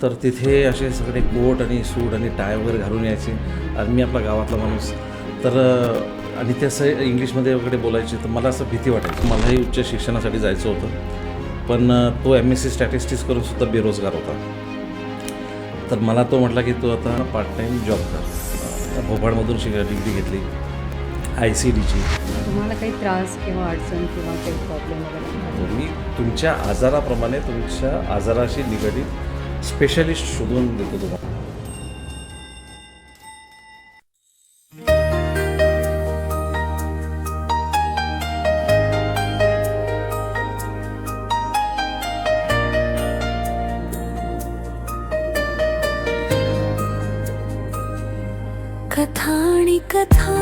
तर तिथे असे सगळे कोट आणि सूट आणि टाय वगैरे घालून यायचे आणि मी आपला गावातला माणूस. तर आणि ते असं इंग्लिशमध्ये वगैरे बोलायचे, तर मला असं भीती वाटायची. मलाही उच्च शिक्षणासाठी जायचं होतं, पण तो MSc स्टॅटिस्टिक्स करूनसुद्धा बेरोजगार होता. तर मला तो म्हटला की तू आता पार्ट टाईम जॉब कर. भोपाळमधून डिग्री घेतली ICDची. तुम्हाला काही त्रास किंवा अडचण किंवा काही प्रॉब्लेम वगैरे? मी तुमच्या आजाराप्रमाणे तुमच्या आजाराशी निगडीत स्पेशलिस्ट शोधून देतो तुम्हाला. कथा आणि कथा,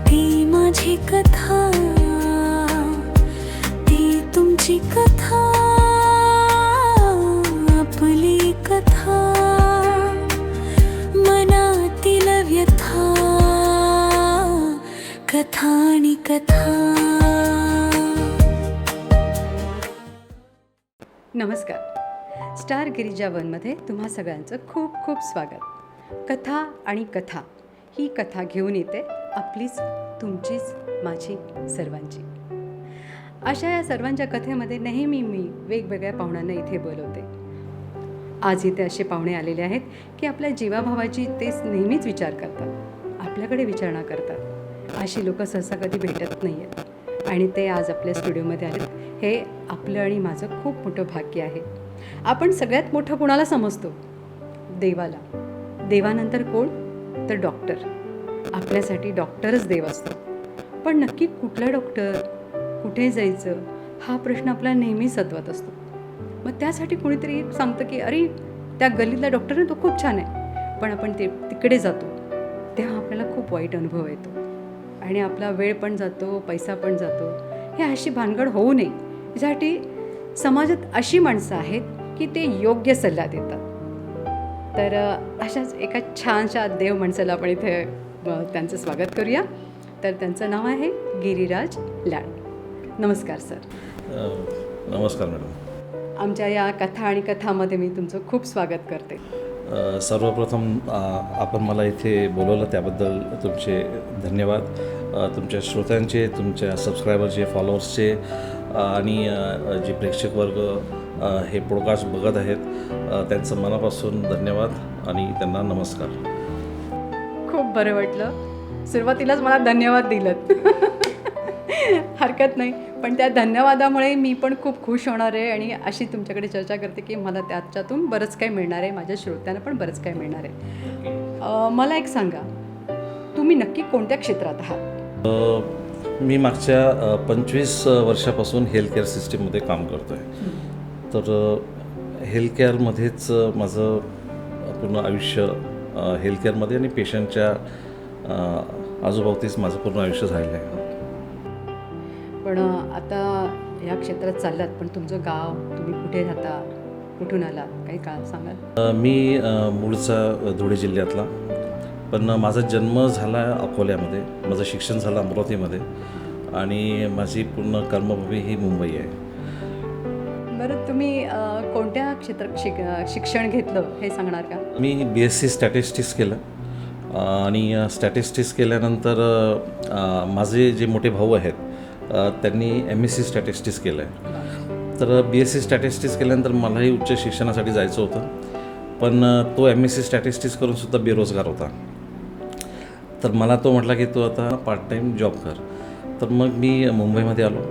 ती माझी कथा, ती तुमची कथा, आपली कथा, मनातील व्यथा, कथा आणि कथा. नमस्कार. स्टार गिरिजा वनमध्ये तुम्हा सगळ्यांचं खूप खूप स्वागत. कथा आणि कथा ही कथा घेऊन येते आपलीच, तुमचीच, माझी, सर्वांची. अशा या सर्वांच्या कथेमध्ये नेहमी मी वेगवेगळ्या पाहुण्यांना इथे बोलवते. आज इथे असे पाहुणे आलेले आहेत की आपल्या जीवाभावाची ते नेहमीच विचार करतात, आपल्याकडे विचारणा करतात. अशी लोकं सहसा कधी भेटत नाही आहेत आणि ते आज आपल्या स्टुडिओमध्ये आलेत. हे आपलं आणि माझं खूप मोठं भाग्य आहे. आपण सगळ्यात मोठं कुणाला समजतो? देवाला. देवानंतर कोण? तर डॉक्टर. आपल्यासाठी डॉक्टरच देव असतो. पण नक्की कुठला डॉक्टर, कुठे जायचं, हा प्रश्न आपला नेहमी सतवत असतो. मग त्यासाठी कोणीतरी सांगतं की अरे त्या गल्लीतला डॉक्टर ना, तो खूप छान आहे. पण आपण तिकडे जातो तेव्हा आपल्याला खूप वाईट अनुभव येतो आणि आपला वेळ पण जातो, पैसा पण जातो. हे अशी भानगड होऊ नये यासाठी समाजात अशी माणसं आहेत की ते योग्य सल्ला देतात. तर अशाच एका छानशा देव माणसाला आपण इथे त्यांचं स्वागत करूया. तर त्यांचं नाव आहे गिरीराज लाड. नमस्कार सर. नमस्कार मॅडम. आमच्या या कथा आणि कथामध्ये मी तुमचं खूप स्वागत करते. सर्वप्रथम आपण मला इथे बोलवलं त्याबद्दल तुमचे धन्यवाद. तुमच्या श्रोत्यांचे, तुमच्या सबस्क्रायबरचे, फॉलोअर्सचे आणि जे प्रेक्षक वर्ग हे पॉडकास्ट बघत आहेत त्यांचं मनापासून धन्यवाद आणि त्यांना नमस्कार. खूप बरं वाटलं. सुरुवातीलाच मला धन्यवाद दिलं. हरकत नाही, पण त्या धन्यवादामुळे मी पण खूप खुश होणार आहे आणि अशी तुमच्याकडे चर्चा करते की मला त्याच्यातून बरंच काही मिळणार आहे, माझ्या श्रोत्यांना पण बरंच काही मिळणार आहे. मला एक सांगा, तुम्ही नक्की कोणत्या क्षेत्रात आहात? मी मागच्या 25 वर्षापासून हेल्थकेअर सिस्टीममध्ये काम करतो आहे. तर हेल्थकेअरमध्येच माझं पूर्ण आयुष्य, हेल्थकेअरमध्ये आणि पेशंटच्या आजूबाजूच माझं पूर्ण आयुष्य झालेलं आहे. पण आता या क्षेत्रात चाललात, पण तुमचं गाव, तुम्ही कुठे राहता, कुठून आलात, काही काळ सांगाल? मी मूळचा धुळे जिल्ह्यातला, पण माझा जन्म झाला अकोल्यामध्ये, माझं शिक्षण झालं अमरावतीमध्ये आणि माझी पूर्ण कर्मभूमी ही मुंबई आहे. बरं, तुम्ही कोणत्या क्षेत्रात शिक्षण घेतलं हे सांगणार का? मी BSc स्टॅटिस्टिक्स केलं आणि स्टॅटिस्टिक्स केल्यानंतर माझे जे मोठे भाऊ आहेत त्यांनी MSc स्टॅटिस्टिक्स केलं आहे. तर BSc स्टॅटिस्टिक्स केल्यानंतर मलाही उच्च शिक्षणासाठी जायचं होतं, पण तो MSc स्टॅटिस्टिक्स करूनसुद्धा बेरोजगार होता. तर मला तो म्हटला की तू आता पार्ट टाईम जॉब कर. तर मग मी मुंबईमध्ये आलो.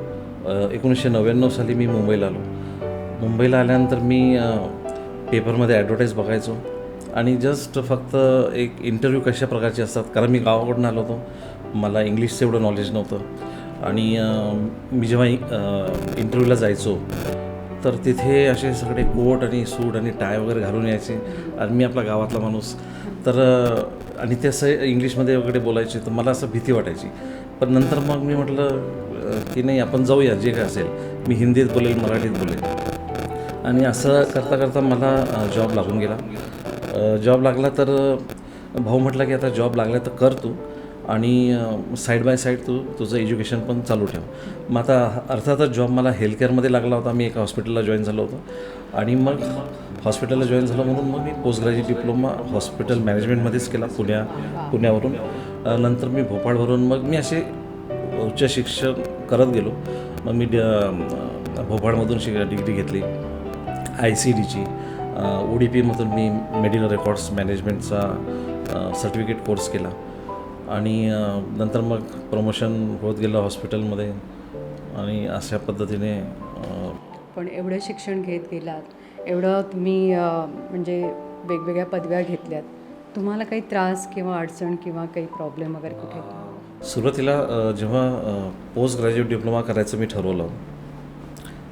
1999 साली मी मुंबईला आलो. मुंबईला आल्यानंतर मी पेपरमध्ये ॲडव्हर्टाईज बघायचो आणि जस्ट फक्त एक इंटरव्ह्यू कशा प्रकारचे असतात, कारण मी गावाकडून आलो होतो, मला इंग्लिशचं एवढं नॉलेज नव्हतं आणि मी जेव्हा इंटरव्ह्यूला जायचो तर तिथे असे सगळे कोट आणि सूट आणि टाय वगैरे घालून यायचे आणि मी आपला गावातला माणूस. तर आणि ते असं इंग्लिशमध्ये वगैरे बोलायचे, तर मला असं भीती वाटायची. पण नंतर मग मी म्हटलं की नाही, आपण जाऊया, जे काय असेल. मी हिंदीत बोलेल, मराठीत बोलेल आणि असं करता करता मला जॉब लागून गेला. जॉब लागला तर भाऊ म्हटला की आता जॉब लागला तर कर तू आणि साईड बाय साईड तू तुझं एज्युकेशन पण चालू ठेव. मग आता अर्थातच जॉब मला हेल्थकेअरमध्ये लागला होता. मी एका हॉस्पिटलला जॉईन झालो होतो आणि मग हॉस्पिटलला जॉईन झालो म्हणून मग मी पोस्ट ग्रॅज्युएट डिप्लोमा हॉस्पिटल मॅनेजमेंटमध्येच केला पुण्यावरून. नंतर मी भोपाळवरून मग मी असे उच्च शिक्षण करत गेलो. मग मी भोपाळमधून डिग्री घेतली ICDची. ODPमधून मी मेडिकल रेकॉर्ड्स मॅनेजमेंटचा सर्टिफिकेट कोर्स केला आणि नंतर मग प्रमोशन होत गेलं हॉस्पिटलमध्ये आणि अशा पद्धतीने. पण एवढं शिक्षण घेत गेलात, एवढं तुम्ही म्हणजे वेगवेगळ्या पदव्या घेतल्यात, तुम्हाला काही त्रास किंवा अडचण किंवा काही प्रॉब्लेम वगैरे कुठे? सुरुवातीला जेव्हा पोस्ट ग्रॅज्युएट डिप्लोमा करायचं मी ठरवलं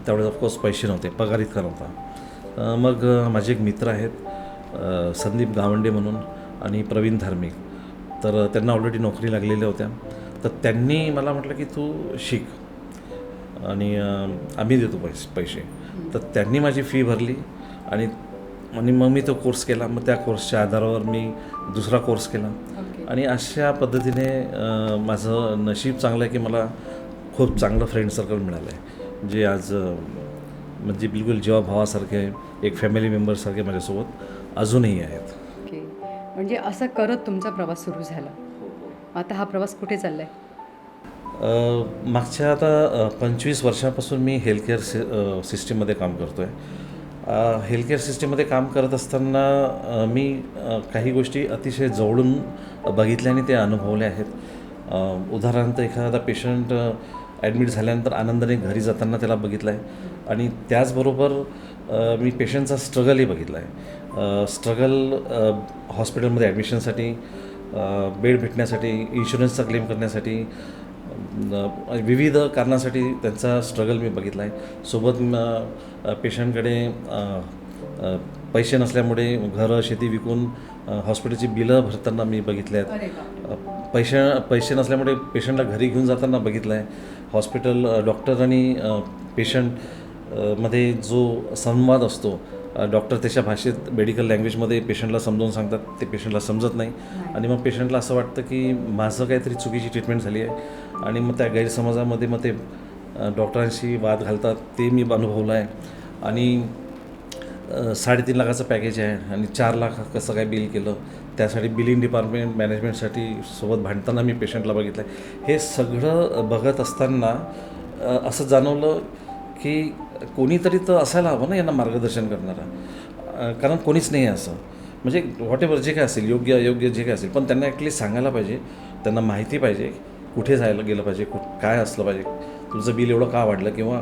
त्यावेळेस ऑफकोर्स पैसे नव्हते, पगार इतका नव्हता. मग माझे एक मित्र आहेत संदीप गावंडे म्हणून आणि प्रवीण धार्मिक, तर त्यांना ऑलरेडी नोकरी लागलेल्या होत्या. तर त्यांनी मला म्हटलं की तू शिक आणि आम्ही देतो पैसे. तर त्यांनी माझी फी भरली आणि मग मी तो कोर्स केला. मग त्या कोर्सच्या आधारावर मी दुसरा कोर्स केला आणि अशा पद्धतीने माझं नशीब चांगलं आहे की मला खूप चांगलं फ्रेंड सर्कल मिळालं आहे, जे आज म्हणजे बिलकुल जेव्हा भावासारखे एक फॅमिली मेंबरसारखे माझ्यासोबत अजूनही आहेत. ओके, म्हणजे असं करत तुमचा प्रवास सुरू झाला. आता हा प्रवास कुठे चालला आहे? मागच्या आता 25 वर्षापासून मी हेल्थकेअर सिस्टीममध्ये काम करतो आहे. हेल्थकेअर सिस्टीममध्ये काम करत असताना मी काही गोष्टी अतिशय जवळून बघितल्या आणि त्या अनुभवल्या आहेत. उदाहरणार्थ एखादा पेशंट ॲडमिट झाल्यानंतर आनंदाने घरी जाताना त्याला बघितलं आहे आणि त्याचबरोबर मी पेशंटचा स्ट्रगलही बघितला आहे. स्ट्रगल हॉस्पिटलमध्ये ॲडमिशनसाठी, बेड भेटण्यासाठी, इन्शुरन्सचा क्लेम करण्यासाठी, विविध कारणासाठी त्यांचा स्ट्रगल मी बघितला आहे. सोबत पेशंटकडे पैसे नसल्यामुळे घरं शेती विकून हॉस्पिटलची बिलं भरताना मी बघितले आहेत. पैसे नसल्यामुळे पेशंटला घरी घेऊन जाताना बघितलं आहे. हॉस्पिटल डॉक्टर आणि पेशंट मध्ये जो संवाद असतो, डॉक्टर त्याच्या भाषेत मेडिकल लँग्वेजमध्ये पेशंटला समजावून सांगतात, ते पेशंटला समजत नाही आणि मग पेशंटला असं वाटतं की माझं काहीतरी चुकीची ट्रीटमेंट झाली आहे आणि मग त्या गैरसमजामध्ये मग ते डॉक्टरांशी वाद घालतात. ते मी अनुभवलं आहे. आणि 3.5 लाखाचं पॅकेज आहे आणि 4 लाख कसं काय बिल केलं, त्यासाठी बिलिंग डिपार्टमेंट मॅनेजमेंटसाठी सोबत भांडताना मी पेशंटला बघितलं आहे. हे सगळं बघत असताना असं जाणवलं की कोणीतरी तर असायला हवं ना यांना मार्गदर्शन करणारा, कारण कोणीच नाही आहे असं. म्हणजे व्हॉटेवर जे काय असेल, योग्य अयोग्य जे काय असेल, पण त्यांना ॲटलिस्ट सांगायला पाहिजे, त्यांना माहिती पाहिजे कुठे जायला गेलं पाहिजे, काय असलं पाहिजे, तुझं बिल एवढं का वाढलं किंवा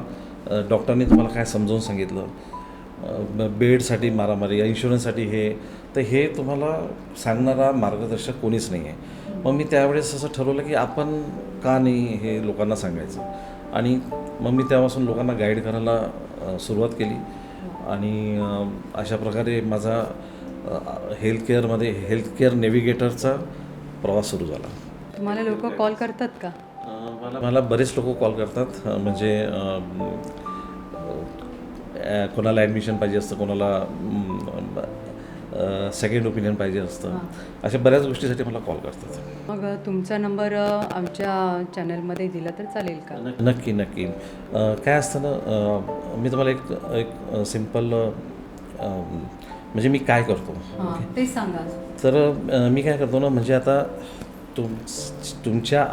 डॉक्टरने तुम्हाला काय समजावून सांगितलं, बेडसाठी मारामारी या इन्शुरन्ससाठी हे, तर हे तुम्हाला सांगणारा मार्गदर्शक कोणीच नाही आहे. मग मी त्यावेळेस असं ठरवलं की आपण का नाही हे लोकांना सांगायचं आणि मग मी त्यापासून लोकांना गाईड करायला सुरुवात केली आणि अशा प्रकारे माझा हेल्थकेअर नेव्हिगेटरचा प्रवास सुरू झाला. तुम्हाला लोक कॉल करतात का? मला बरेच लोक कॉल करतात. म्हणजे कोणाला ॲडमिशन पाहिजे असतं, कोणाला सेकंड ओपिनियन पाहिजे असतं, अशा बऱ्याच गोष्टीसाठी मला कॉल करतात. मग तुमचा नंबर आमच्या चॅनलमध्ये दिला तर चालेल का? नक्की. काय असतं ना, मी तुम्हाला एक सिम्पल म्हणजे मी काय करतो ते सांगा. तर मी काय करतो ना, म्हणजे आता तुमच्या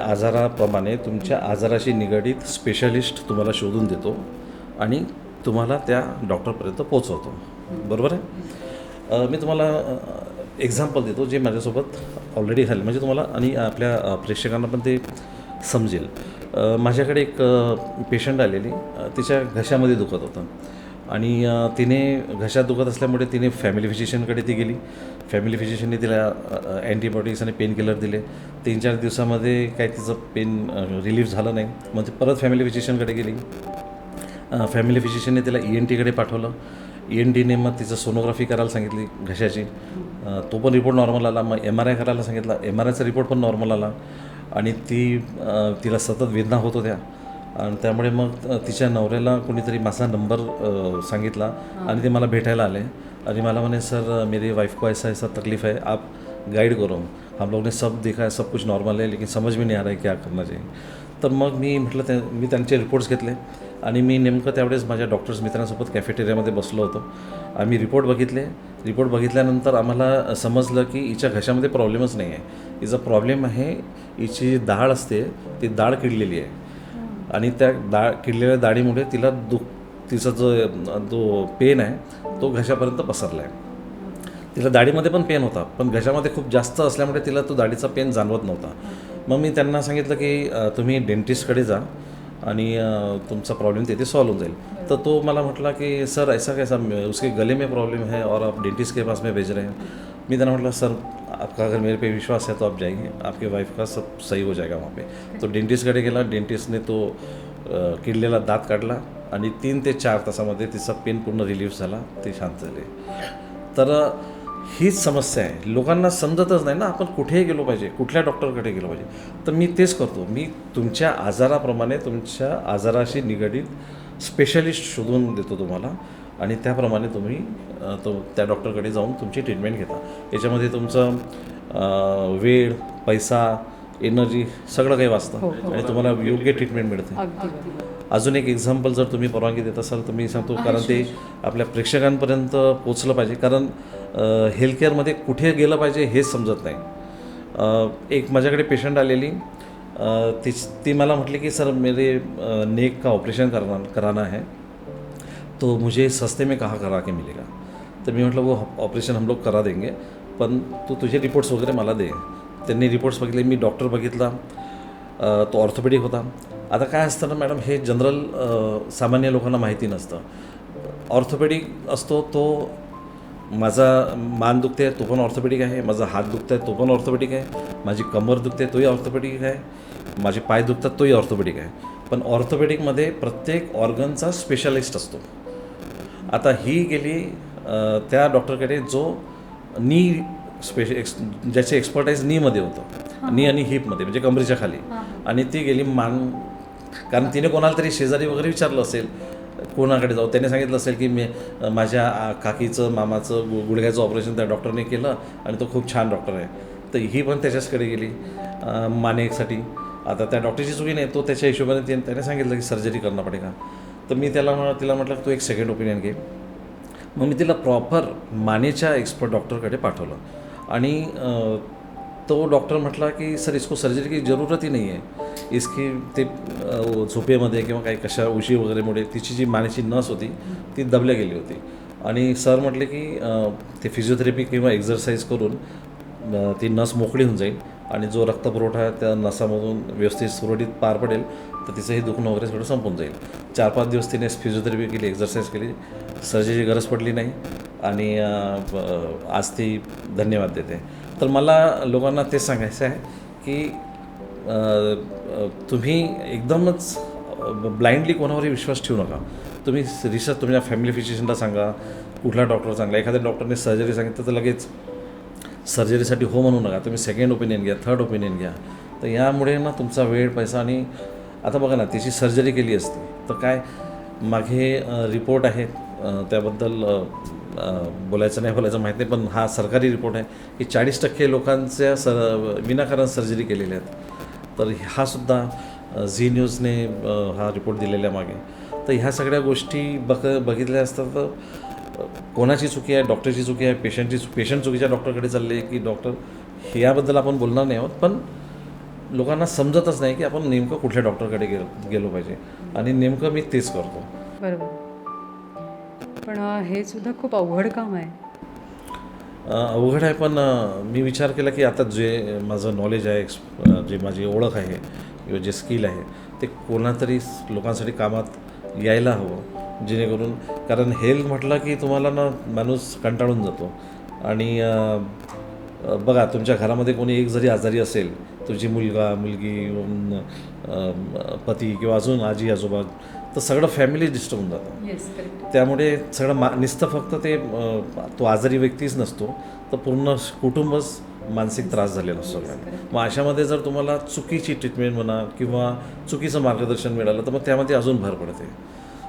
आजाराप्रमाणे तुमच्या आजाराशी निगडीत स्पेशलिस्ट तुम्हाला शोधून देतो आणि तुम्हाला त्या डॉक्टरपर्यंत पोचवतो. बरोबर आहे? मी तुम्हाला एक्झाम्पल देतो जे माझ्यासोबत ऑलरेडी झालं, म्हणजे तुम्हाला आणि आपल्या प्रेक्षकांना पण ते समजेल. माझ्याकडे एक पेशंट आलेली, तिच्या घशामध्ये दुखत होतं आणि तिने घशात दुखत असल्यामुळे तिने फॅमिली फिजिशियनकडे ती गेली. फॅमिली फिजिशियनने तिला अँटीबायोटिक्स आणि पेन किलर दिले. 3-4 दिवसामध्ये काही तिचं पेन रिलीफ झालं नाही. मग ती परत फॅमिली फिजिशियनकडे गेली. फॅमिली फिजिशियनने तिला ENTकडे पाठवलं. ENTने मग तिचं सोनोग्राफी करायला सांगितली घशाची, तो पण रिपोर्ट नॉर्मल आला. मग MRI करायला सांगितला, MRIचा रिपोर्ट पण नॉर्मल आला आणि तिला सतत वेदना होत होत्या आणि त्यामुळे मग तिच्या नवऱ्याला कोणीतरी माझा नंबर सांगितला आणि ते मला भेटायला आले आणि मला म्हणे, सर मेरी वाइफ को ऐसा तकलीफ है, आप गाइड करो, हम लोग ने सब देखा है, सब कुछ नॉर्मल है, लेकिन समझ में नहीं आ रहा है क्या करना चाहिए. तर मग मी म्हटलं मी त्यांचे रिपोर्ट्स घेतले आणि मी नेमकं त्यावेळेस माझ्या डॉक्टर्स मित्रांसोबत कॅफेटेरियामध्ये बसलो होतो. आम्ही रिपोर्ट बघितल्यानंतर आम्हाला समजलं की हिच्या घशामध्ये प्रॉब्लेमच नाही आहे. हिचा प्रॉब्लेम आहे, हिची डाळ असते ती डाळ किडलेली आहे आणि त्या किडलेल्या डाळीमुळे तिचा जो पेन आहे तो घशापर्यंत पसरला आहे. तिला दाढीमध्ये पण पेन होता, पण घशामध्ये खूप जास्त असल्यामुळे तिला तो दाढीचा पेन जाणवत नव्हता. मग मी त्यांना सांगितलं की तुम्ही डेंटिस्टकडे जा आणि तुमचा प्रॉब्लेम तिथे सॉल्व होऊन जाईल. तर तो मला म्हटला की सर ऐसा कैसा, उसके गले में प्रॉब्लम है और आप डेंटिस्ट के पास में भेज रहे हैं. मी त्यांना म्हटलं सर आपका अगर मेरे पे विश्वास है तो आप जाइए, आपके वाइफ का सब सही हो जाएगा वहाँ पे. तो डेंटिस्टकडे गेला. डेंटिस्टने तो किडलेला दात काढला आणि 3 ते 4 तासामध्ये तिचा पेन पूर्ण रिलीफ झाला, ते शांत झाले. तर हीच समस्या आहे, लोकांना समजतच नाही ना आपण कुठेही गेलो पाहिजे, कुठल्या डॉक्टरकडे गेलो पाहिजे. तर मी तेच करतो, मी तुमच्या आजाराप्रमाणे तुमच्या आजाराशी निगडीत स्पेशलिस्ट शोधून देतो तुम्हाला आणि त्याप्रमाणे तुम्ही त्या डॉक्टरकडे जाऊन तुमची ट्रीटमेंट घेता. याच्यामध्ये तुमचं वेळ, पैसा, एनर्जी सगळं काही वाचतं आणि तुम्हाला योग्य ट्रीटमेंट मिळते. अजून एक एक्झाम्पल जर तुम्ही परवानगी देत असाल तर मी सांगतो, कारण ते आपल्या प्रेक्षकांपर्यंत पोचलं पाहिजे. कारण हेल्थकेअरमध्ये कुठे गेलं पाहिजे हेच समजत नाही. एक माझ्याकडे पेशंट आलेली, ती मला म्हटली की सर मेरे नेक का ऑपरेशन कराना है, तो मुझे सस्ते में कहाँ करा के मिलेगा. तर मी म्हटलं वो ऑपरेशन हम लोग करा देंगे, पण तुझे रिपोर्ट्स वगैरे मला दे. त्यांनी रिपोर्ट्स बघितले, मी डॉक्टर बघितला, तो ऑर्थोपेडिक होता. आता काय असतं ना मॅडम, हे जनरल सामान्य लोकांना माहिती नसतं. ऑर्थोपेडिक असतो तो, माझा मान दुखते तो पण ऑर्थोपेडिक आहे, माझा हात दुखत आहे तो पण ऑर्थोपेडिक आहे, माझी कमर दुखते तोही ऑर्थोपेडिक आहे, माझे पाय दुखतात तोही ऑर्थोपेडिक आहे. पण ऑर्थोपेडिकमध्ये प्रत्येक ऑर्गनचा स्पेशलिस्ट असतो. आता ही गेली त्या डॉक्टरकडे जो ज्याचे एक्सपर्टाईज नीमध्ये होतं, नी आणि हिपमध्ये म्हणजे कमरेच्या खाली, आणि ती गेली मान, कारण तिने कोणाला तरी शेजारी वगैरे विचारलं असेल कोणाकडे जाऊ, त्याने सांगितलं असेल की माझ्या काकीचं मामाचं गुडघ्याचं ऑपरेशन त्या डॉक्टरने केलं आणि तो खूप छान डॉक्टर आहे. तर ही पण त्याच्याचकडे गेली मानेसाठी. आता त्या डॉक्टरची चुकी नाही, तो त्याच्या हिशोबाने त्याने सांगितलं की सर्जरी करना पडेगा. तर मी तिला म्हटलं तू एक सेकंड ओपिनियन घे. मग मी तिला प्रॉपर मानेच्या एक्सपर्ट डॉक्टरकडे पाठवलं आणि तो डॉक्टर म्हटला की सर इसको सर्जरी की ज़रूरत ही नहीं है, इसकी ते झोपेमध्ये किंवा काही कशा उशी वगैरेमुळे तिची जी मानेची नस होती ती दबल्या गेली होती. आणि सर म्हटले की ते फिजिओथेरपी किंवा एक्झरसाईज करून ती नस मोकळी होऊन जाईल आणि जो रक्तपुरवठा त्या नसामधून व्यवस्थित सुरळीत पार पडेल, तर तिचं हे दुखणं वगैरे सगळं संपून जाईल. 4-5 दिवस तिने फिजिओथेरपी केली, एक्झरसाईज केली, सर्जरीची गरज पडली नाही आणि आज ती धन्यवाद देते. तर मला लोकांना तेच सांगायचं आहे की तुम्ही एकदमच ब्लाइंडली कोणावरही विश्वास ठेवू नका. तुम्ही रिसर्च तुमच्या फॅमिली फिजिशियनला सांगा, कुठला डॉक्टर चांगला. एखाद्या डॉक्टरने सर्जरी सांगितलं तर लगेच सर्जरीसाठी हो म्हणू नका, तुम्ही सेकंड ओपिनियन घ्या, थर्ड ओपिनियन घ्या. तर यामुळे ना तुमचा वेळ, पैसा, आणि आता बघा ना तिची सर्जरी केली असती तर काय मागे रिपोर्ट आहेत, त्याबद्दल बोलायचं माहीत नाही, पण हा सरकारी रिपोर्ट आहे की 40% लोकांच्या विनाकारण सर्जरी केलेल्या आहेत. तर हा सुद्धा झी न्यूजने हा रिपोर्ट दिलेल्या मागे. तर ह्या सगळ्या गोष्टी बघितल्या असतात तर कोणाची चुकी आहे, डॉक्टरची चुकी आहे, पेशंट चुकीच्या डॉक्टरकडे चालले की डॉक्टर, याबद्दल आपण बोलणार नाही आहोत. पण लोकांना समजतच नाही की आपण नेमकं कुठल्या डॉक्टरकडे गेलो पाहिजे आणि नेमकं मी तेच करतो. बरोबर. पण हे सुद्धा खूप अवघड काम आहे. अवघड आहे, पण मी विचार केला की आता जे माझं नॉलेज आहे, जे माझी ओळख आहे किंवा जे स्किल आहे ते कोणातरी लोकांसाठी कामात यायला हवं, जेणेकरून, कारण हेल्थ म्हटलं की तुम्हाला ना माणूस कंटाळून जातो. आणि बघा तुमच्या घरामध्ये कोणी एक जरी आजारी असेल, तुझी मुलगा, मुलगी, पती किंवा अजून आजी आजोबा, तर सगळं फॅमिली डिस्टर्ब होऊन जातं. त्यामुळे सगळं नुसतं फक्त तो आजारी व्यक्तीच नसतो, तर पूर्ण कुटुंबच मानसिक त्रास झालेला असतो. मग अशामध्ये जर तुम्हाला चुकीची ट्रीटमेंट म्हणा किंवा चुकीचं मार्गदर्शन मिळालं तर मग त्यामध्ये अजून भर पडते.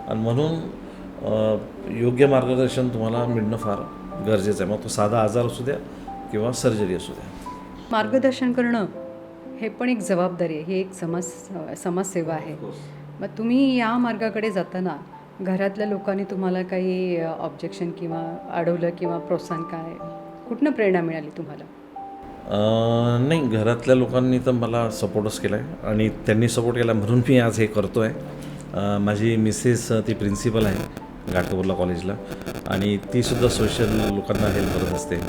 आणि म्हणून योग्य मार्गदर्शन तुम्हाला मिळणं फार गरजेचं आहे. मग तो साधा आजार असू द्या किंवा सर्जरी असू द्या. मार्गदर्शन करणं हे पण एक जबाबदारी आहे, ही एक समाजसेवा आहे. मग तुम्ही या मार्गाकडे जाताना घरातल्या लोकांनी तुम्हाला काही ऑब्जेक्शन किंवा अडवलं किंवा प्रोत्साहन काय, कुठनं प्रेरणा मिळाली तुम्हाला? नाही, घरातल्या लोकांनी तर मला सपोर्टच केला आहे आणि त्यांनी सपोर्ट केला म्हणून मी आज हे करतो आहे. माझी मिसेस ती प्रिन्सिपल आहे घाटकोपरला कॉलेजला आणि तीसुद्धा सोशल लोकांना हेल्प करत असते.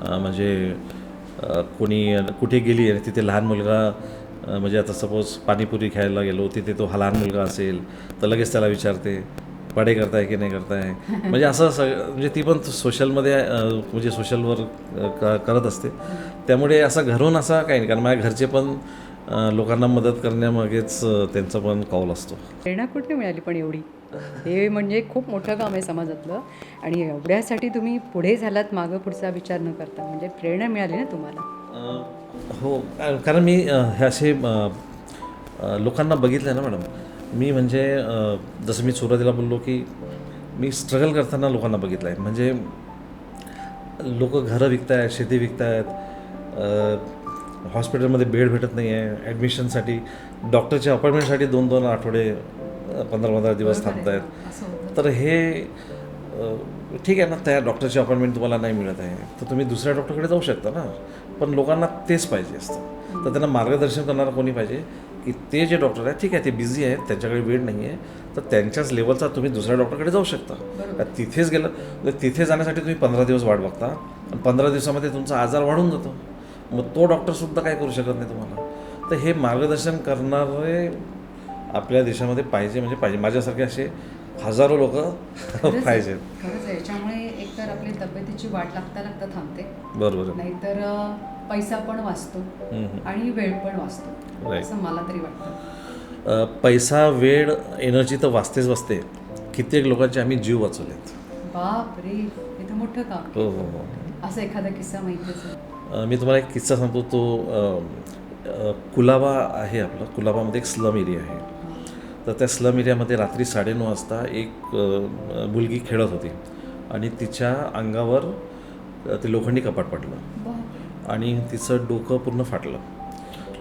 म्हणजे कोणी कुठे गेली आणि तिथे लहान मुलगा म्हणजे आता सपोज पाणीपुरी खायला गेलो, तिथे तो हा लहान मुलगा असेल तर लगेच त्याला विचारते पढे करताय की नाही करताय. म्हणजे असं म्हणजे ती पण सोशलमध्ये म्हणजे सोशल वर्क करत असते. त्यामुळे असं घरून असा काही नाही, कारण माझ्या घरचे पण लोकांना मदत करण्यामागेच त्यांचा पण कौल असतो. प्रेरणा कुठे मिळाली पण एवढी? हे म्हणजे खूप मोठं काम आहे समाजातलं आणि एवढ्यासाठी तुम्ही पुढे झालात मागं पुढचा विचार न करता, म्हणजे प्रेरणा मिळाली ना तुम्हाला? हो, कारण मी हे असे लोकांना बघितलं आहे ना मॅडम. मी म्हणजे जसं मी सुरुवातीला बोललो की मी स्ट्रगल करताना लोकांना बघितलं आहे. म्हणजे लोक घरं विकत आहेत, शेती विकत आहेत, हॉस्पिटलमध्ये बेड भेटत नाही आहे, ॲडमिशनसाठी डॉक्टरच्या अपॉइंटमेंटसाठी 2-2 आठवडे 15-15 दिवस थांबत आहेत. तर हे ठीक आहे ना, त्या डॉक्टरची अपॉइंटमेंट तुम्हाला नाही मिळत आहे तर तुम्ही दुसऱ्या डॉक्टरकडे जाऊ शकता ना. पण लोकांना तेच पाहिजे असतं, तर त्यांना मार्गदर्शन करणारं कोणी पाहिजे की ते जे डॉक्टर आहेत ठीक आहे ते बिझी आहेत, त्यांच्याकडे वेळ नाही आहे, तर त्यांच्याच लेवलचा तुम्ही दुसऱ्या डॉक्टरकडे जाऊ शकता. तिथेच गेलं तर तिथे जाण्यासाठी तुम्ही 15 दिवस वाट बघता आणि 15 दिवसामध्ये तुमचा आजार वाढून जातो. मग तो डॉक्टरसुद्धा काय करू शकत नाही तुम्हाला. तर हे मार्गदर्शन करणारे आपल्या देशामध्ये पाहिजे, म्हणजे पाहिजे. माझ्यासारखे असे हजारो लोक पाहिजेत. खरंच आहे. याच्यामुळे एकतर आपली तब्येतीची वाट लागता लागता थांबते, बरोबर. नाहीतर पैसा पण वाचतो आणि वेळ पण वाचतो, Right. असं मला तरी वाटतं. पैसा, वेळ, एनर्जी तर वाचतेच वाचते. कित्येक लोकांचे आम्ही जीव वाचवलेत. बाप रे, हे तर मोठं काम. हो हो हो. असा एखादा किस्सा माहिती असेल? मी तुम्हाला एक किस्सा सांगतो. तो कुलाबा आहे आपलं. कुलाबामध्ये एक स्लम एरिया आहे. तर त्या स्लम एरियामध्ये रात्री 9:30 वाजता एक मुलगी खेळत होती आणि तिच्या अंगावर ते लोखंडी कपाट पडलं आणि तिचं डोकं पूर्ण फाटलं.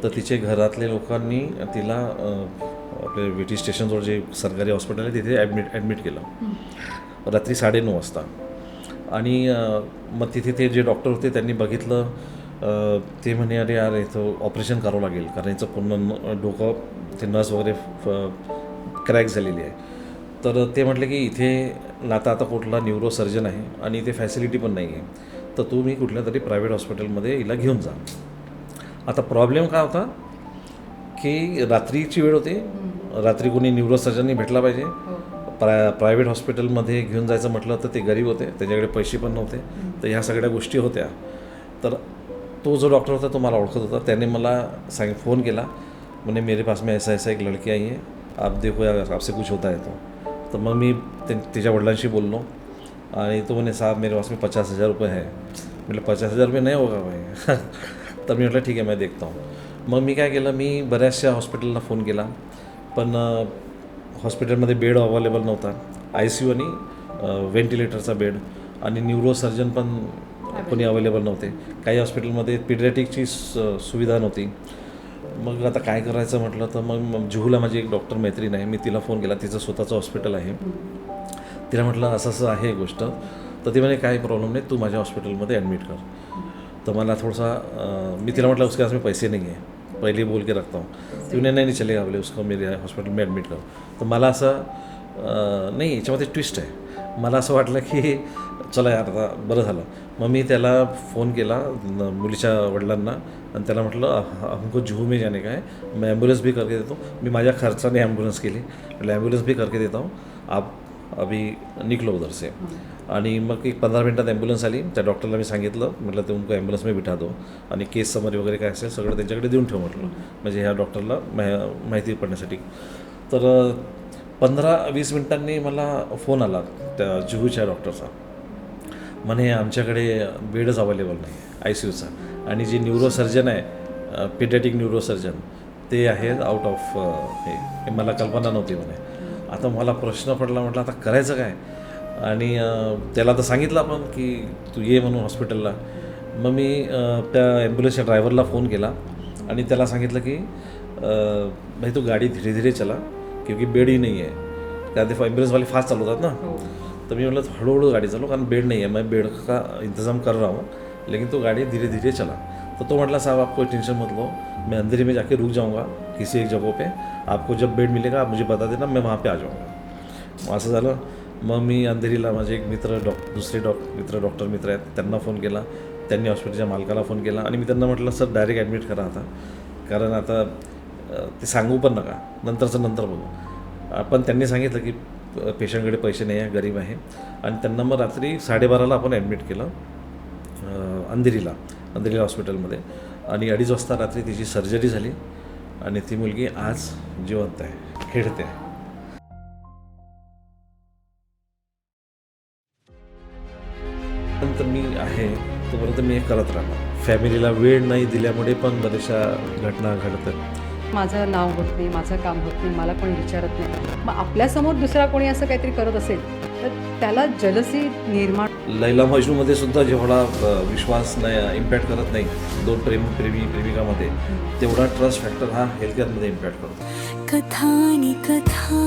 तर तिचे घरातल्या लोकांनी तिला आपल्या वेटी स्टेशनजवळ जे सरकारी हॉस्पिटल आहे तिथे ॲडमिट केलं रात्री 9:30 वाजता. आणि मग तिथे ते जे डॉक्टर होते त्यांनी बघितलं. ते म्हणे अरे यार इथं ऑपरेशन करावं लागेल कारण याचं पूर्ण डोकं ते नस वगैरे क्रॅक झालेली आहे. तर ते म्हटले की इथे आता कुठला न्यूरो सर्जन आहे आणि इथे फॅसिलिटी पण नाही आहे, तर तुम्ही कुठल्या तरी प्रायव्हेट हॉस्पिटलमध्ये हिला घेऊन जा. आता प्रॉब्लेम काय होता की रात्रीची वेळ होती, रात्री कोणी न्यूरो सर्जननी भेटला पाहिजे. प्रायव्हेट हॉस्पिटलमध्ये घेऊन जायचं म्हटलं तर ते गरीब होते, त्याच्याकडे पैसे पण नव्हते. तर ह्या सगळ्या गोष्टी होत्या. तर तो जो डॉक्टर होता तो मला ओळखत होता. त्याने मला फोन केला, म्हणे मेरे पास में ऐसा एक लड़की आई है, आप देखो यार आपसे कुछ होता है तो. तर मग मी तिच्या वडिलांशी बोललो आणि तो म्हणे साहब मेरे पास में 50,000 रुपये है. म्हटलं 50,000 रुपये नाही होगा भाई. तर मी म्हटलं ठीक आहे मैं देखता हूँ. मग मी काय केलं, मी बऱ्याचशा हॉस्पिटलला फोन केला पण हॉस्पिटलमध्ये बेड अवेलेबल नव्हता. ICU आणि व्हेंटिलेटरचा बेड आणि न्यूरो सर्जन पण कोणी अवेलेबल नव्हते. काही हॉस्पिटलमध्ये पिडियाट्रिकची सुविधा नव्हती. मग आता काय करायचं म्हटलं तर मग जुहूला माझी एक डॉक्टर मैत्रीण आहे, मी तिला फोन केला. तिचं स्वतःचं हॉस्पिटल आहे. तिला म्हटलं असं असं आहे गोष्ट. तर ती म्हणे काही प्रॉब्लेम नाही, तू माझ्या हॉस्पिटलमध्ये ॲडमिट कर. तर मला थोडासा मी तिला म्हटलं उसके पास में पैसे नहीं है, पहले बोल के रखता हूँ. ती म्हणे नाही चलेगा बोले उसको मेरे हॉस्पिटल में ॲडमिट कर. तर मला असं नाही, याच्यामध्ये ट्विस्ट आहे. मला असं वाटलं की चला यार आता बरं झालं. मग मी त्याला फोन केला मुलीच्या वडिलांना आणि त्याला म्हटलं हमको जुहू में जाने का है, मैं ॲम्ब्युलन्स भी करके देतो. मी माझ्या खर्चाने ॲम्ब्युलन्स केली, म्हटलं ॲम्ब्युलन्स भी करके देता हूँ, आप अभी निकलो उधर से. आणि मग एक 15 मिनटात ॲम्ब्युलन्स आली. त्या डॉक्टरला मी सांगितलं, म्हटलं ते उनको ॲम्ब्युलन्स में बिठा दो आणि केस समरी वगैरे काय असेल सगळं त्यांच्याकडे देऊन ठेव म्हटलं, म्हणजे ह्या डॉक्टरला माहिती पडण्यासाठी. तर 15-20 मिनिटांनी मला फोन आला त्या जुहूच्या डॉक्टरचा. म्हणे आमच्याकडे बेडच अवेलेबल नाही ICUचा आणि जे न्यूरो सर्जन आहे पिडियाट्रिक न्यूरो सर्जन ते आहेत आउट ऑफ हे मला कल्पना नव्हती म्हणे. आता मला प्रश्न पडला, म्हटलं आता करायचं काय. आणि त्याला तर सांगितलं आपण की तू ये म्हणून हॉस्पिटलला. मग मी त्या ॲम्ब्युलन्सच्या ड्रायव्हरला फोन केला आणि त्याला सांगितलं की भाई तो गाडी धीरे धीरे चला क्योंकि बेड ही नहीं है, त्या ते ॲम्ब्युलन्सवाले फास्ट चालवतात ना. तर मी म्हटलं हळूहळू गाड़ी चलो कारण बेड नहीं है, मैं बेड का इंतज़ाम कर रहा हूँ, लेकिन तो गाड़ी धीरे धीरे चला. तो तो म्हटला साहब आप कोई टेंशन मत लो, मैं अंधेरी में जाके रुक जाऊँगा किसी एक जगह पे, आपको जब बेड मिलेगा आप मुझे बता देना, मैं वहाँ पे आ जाऊँगा. मग असं झालं. मग मी अंधेरीला माझे एक मित्र दुसरे डॉक्टर मित्र आहेत त्यांना फोन केला, त्यांनी हॉस्पिटलच्या मालकाला फोन केला आणि मी त्यांना म्हटलं सर डायरेक्ट ॲडमिट करा आता, कारण आता ते सांगू पण नका, नंतर बघू. पण त्यांनी सांगितलं की पेशंटकडे पैसे नाही आहे, गरीब आहे, आणि त्यांना मग रात्री 12:30ला आपण ॲडमिट केलं अंधेरीला हॉस्पिटलमध्ये, आणि 2:30 वाजता रात्री तिची सर्जरी झाली आणि ती मुलगी आज जिवंत आहे, खेळते आहे. नंतर मी आहे तोपर्यंत मी हे करत राहणार. फॅमिलीला वेळ नाही दिल्यामुळे पण बऱ्याचशा घटना घडतात. माझं नाव होत नाही, माझं काम होत नाही, मला कोणी विचारत नाही. मग आपल्यासमोर दुसरा कोणी असं काहीतरी करत असेल तर त्याला जलसी निर्माण. लैला मजनूमध्ये सुद्धा जेवढा विश्वास नाही इम्पॅक्ट करत नाही दोन प्रेमिकामध्ये, तेवढा ट्रस्ट फॅक्टर हा हेल्थकेअरमध्ये इम्पॅक्ट करतो. कथा आणि कथा